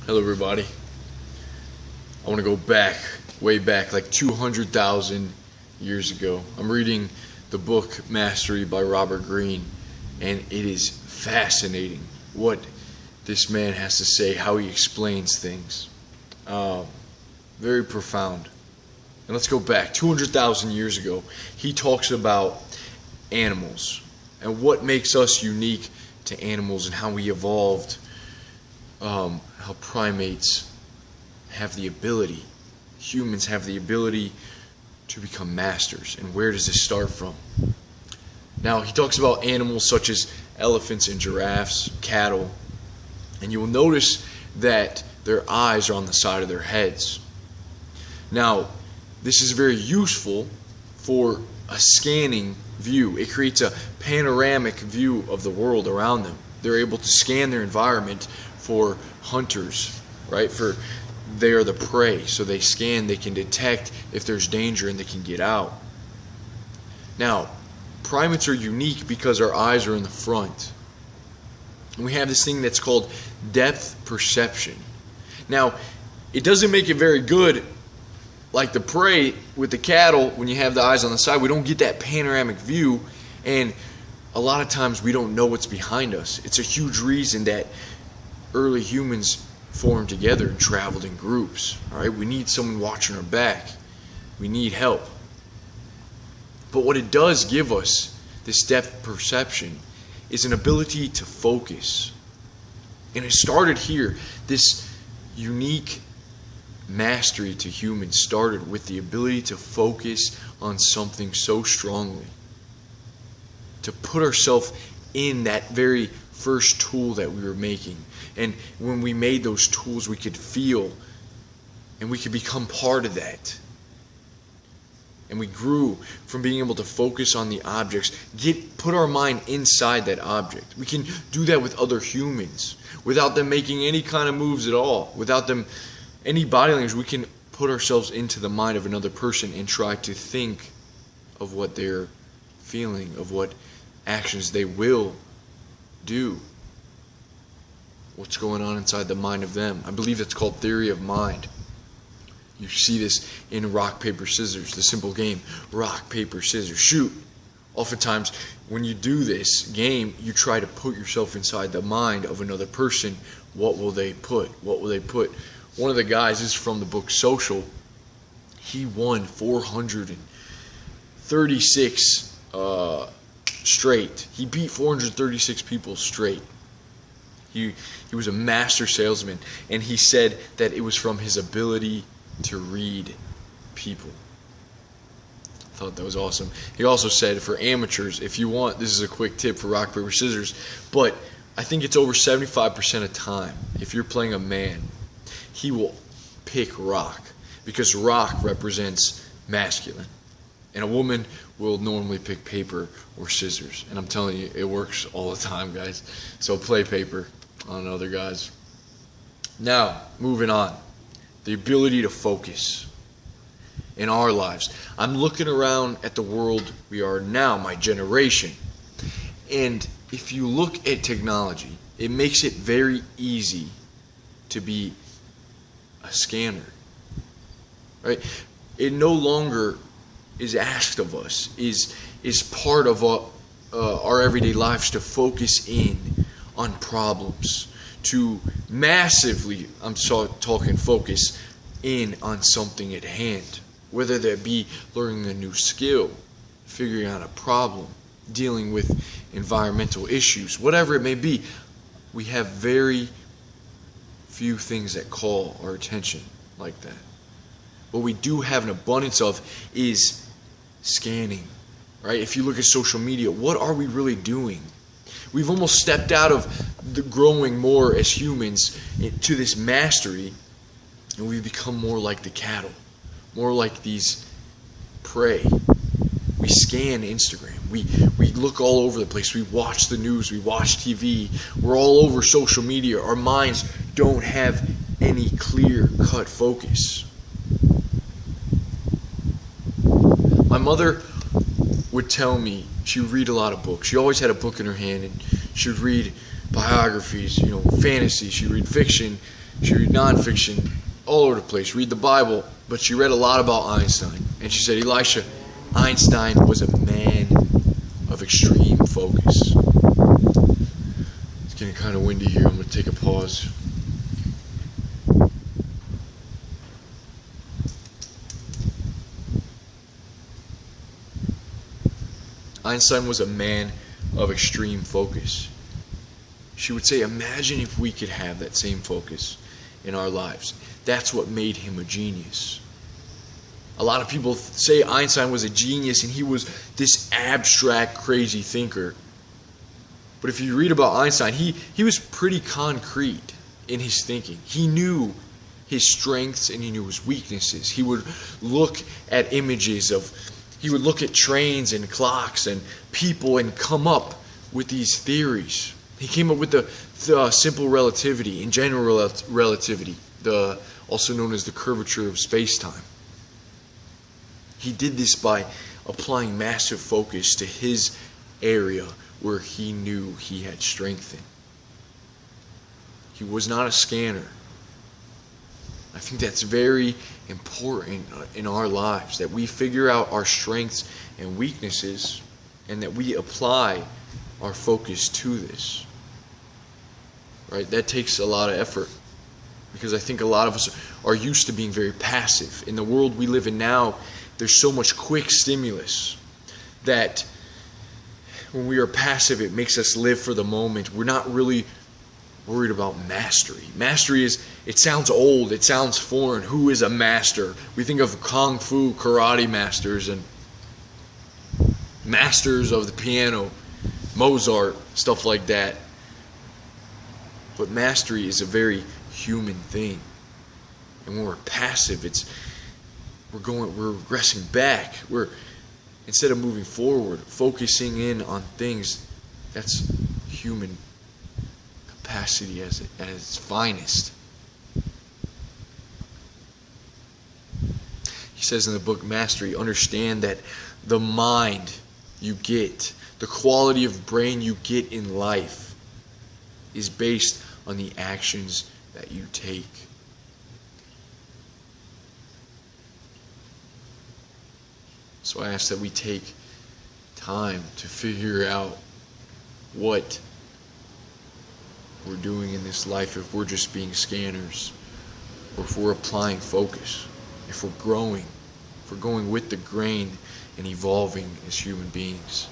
Hello everybody. I want to go back, way back, like 200,000 years ago. I'm reading the book Mastery by Robert Greene, and it is fascinating what this man has to say, how he explains things. Very profound. And let's go back 200,000 years ago. He talks about animals and what makes us unique to animals and how we evolved. How primates have the ability, humans have the ability to become masters. And where does this start from? Now, he talks about animals such as elephants and giraffes, cattle, and you will notice that their eyes are on the side of their heads. Now, this is very useful for a scanning view. It creates a panoramic view of the world around them. They're able to scan their environment for hunters, right? For they are the prey, so they scan, they can detect if there's danger, and they can get out. Now, primates are unique because our eyes are in the front. And we have this thing that's called depth perception. Now, it doesn't make it very good like the prey with the cattle. When you have the eyes on the side, we don't get that panoramic view, and a lot of times we don't know what's behind us. It's a huge reason that early humans formed together and traveled in groups. All right, we need someone watching our back. We need help. But what it does give us, this depth perception, is an ability to focus. And it started here. This unique mastery to humans started with the ability to focus on something so strongly. To put ourselves in that very first tool that we were making. And when we made those tools, we could feel and we could become part of that. And we grew from being able to focus on the objects, put our mind inside that object. We can do that with other humans without them making any kind of moves at all. Without them, any body language, we can put ourselves into the mind of another person and try to think of what they're feeling, of what actions they will do. What's going on inside the mind of them. I believe that's called theory of mind. You see this in rock, paper, scissors, the simple game. Rock, paper, scissors, shoot. Oftentimes, when you do this game, you try to put yourself inside the mind of another person. What will they put? What will they put? One of the guys, this is from the book Social. He won 436 straight. He beat 436 people straight. He was a master salesman, and he said that it was from his ability to read people. I thought that was awesome. He also said, for amateurs, if you want, this is a quick tip for rock, paper, scissors, but I think it's over 75% of time, if you're playing a man, he will pick rock, because rock represents masculine. And a woman will normally pick paper or scissors. And I'm telling you, it works all the time, guys. So play paper on other guys. Now, moving on. The ability to focus in our lives. I'm looking around at the world we are now, my generation. And if you look at technology, it makes it very easy to be a scanner. Right? It no longer is asked of us, is part of our everyday lives to focus in on problems, to massively, talking focus in on something at hand, whether that be learning a new skill, figuring out a problem, dealing with environmental issues, whatever it may be. We have very few things that call our attention like that. What we do have an abundance of is scanning, right? If you look at social media, what are we really doing? We've almost stepped out of the growing more as humans to this mastery, and we've become more like the cattle, more like these prey. We scan Instagram. We look all over the place. We watch the news. We watch TV. We're all over social media. Our minds don't have any clear-cut focus. My mother would tell me, she would read a lot of books. She always had a book in her hand, and she would read biographies, fantasy. She'd read fiction. She read nonfiction all over the place, read the Bible, but she read a lot about Einstein. And she said, Elisha, Einstein was a man of extreme focus. It's getting kind of windy here. I'm going to take a pause. Einstein was a man of extreme focus. She would say, imagine if we could have that same focus in our lives. That's what made him a genius. A lot of people say Einstein was a genius and he was this abstract, crazy thinker. But if you read about Einstein, he was pretty concrete in his thinking. He knew his strengths and he knew his weaknesses. He would look at images he would look at trains and clocks and people and come up with these theories. He came up with the simple relativity and general relativity, also known as the curvature of space-time. He did this by applying massive focus to his area where he knew he had strength in. He was not a scanner. I think that's very important in our lives, that we figure out our strengths and weaknesses and that we apply our focus to this. Right? That takes a lot of effort because I think a lot of us are used to being very passive. In the world we live in now, there's so much quick stimulus that when we are passive, it makes us live for the moment. We're not really worried about mastery. Mastery it sounds old, it sounds foreign. Who is a master? We think of kung fu, karate masters, and masters of the piano, Mozart, stuff like that. But mastery is a very human thing. And when we're passive, we're regressing back. Instead of moving forward, focusing in on things, that's human capacity at its finest. He says in the book Mastery, understand that the mind you get, the quality of brain you get in life is based on the actions that you take. So I ask that we take time to figure out what we're doing in this life, if we're just being scanners, or if we're applying focus, if we're growing, if we're going with the grain and evolving as human beings.